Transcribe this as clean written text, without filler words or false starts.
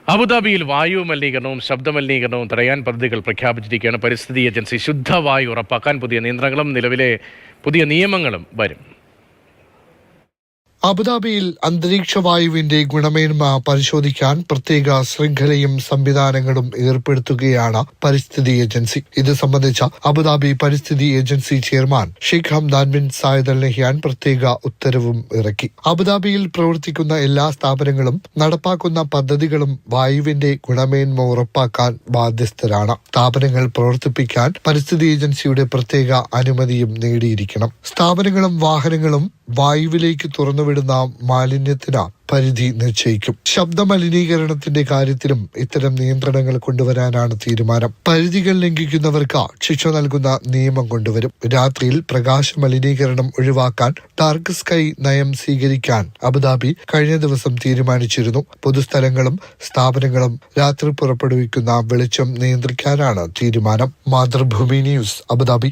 അബുദാബിയിൽ വായു മലിനീകരണവും ശബ്ദമലിനീകരണവും തടയാൻ പദ്ധതികൾ പ്രഖ്യാപിച്ചിരിക്കുകയാണ്. പരിസ്ഥിതി ഏജൻസി ശുദ്ധവായു ഉറപ്പാക്കാൻ പുതിയ നിയന്ത്രണങ്ങളും നിലവിലെ പുതിയ നിയമങ്ങളും വരും. അബുദാബിയിൽ അന്തരീക്ഷ വായുവിന്റെ ഗുണമേന്മ പരിശോധിക്കാൻ പ്രത്യേക ശൃംഖലയും സംവിധാനങ്ങളും ഏർപ്പെടുത്തുകയാണ് പരിസ്ഥിതി ഏജൻസി. ഇത് സംബന്ധിച്ച അബുദാബി പരിസ്ഥിതി agency chairman Sheikh Hamdan bin Zayed Al Nahyan പ്രത്യേക ഉത്തരവും ഇറക്കി. അബുദാബിയിൽ പ്രവർത്തിക്കുന്ന എല്ലാ സ്ഥാപനങ്ങളും നടപ്പാക്കുന്ന പദ്ധതികളും വായുവിന്റെ ഗുണമേന്മ ഉറപ്പാക്കാൻ ബാധ്യസ്ഥരാണ്. സ്ഥാപനങ്ങൾ പ്രവർത്തിപ്പിക്കാൻ പരിസ്ഥിതി ഏജൻസിയുടെ പ്രത്യേക അനുമതിയും നേടിയിരിക്കണം. സ്ഥാപനങ്ങളും വാഹനങ്ങളും വായുവിലേക്ക് തുറന്നുവിടുന്ന മാലിന്യത്തിന് പരിധി നിശ്ചയിക്കും. ശബ്ദ മലിനീകരണത്തിന്റെ കാര്യത്തിലും ഇത്തരം നിയന്ത്രണങ്ങൾ കൊണ്ടുവരാനാണ് തീരുമാനം. പരിധികൾ ലംഘിക്കുന്നവർക്ക് ശിക്ഷ നൽകുന്ന നിയമം കൊണ്ടുവരും. രാത്രിയിൽ പ്രകാശ മലിനീകരണം ഒഴിവാക്കാൻ ഡാർക്ക് സ്കൈ നയം സ്വീകരിക്കാൻ അബുദാബി കഴിഞ്ഞ ദിവസം തീരുമാനിച്ചിരുന്നു. പൊതുസ്ഥലങ്ങളും സ്ഥാപനങ്ങളും രാത്രി പുറപ്പെടുവിക്കുന്ന വെളിച്ചം നിയന്ത്രിക്കാനാണ് തീരുമാനം. Mathrubhumi news, Abu Dhabi.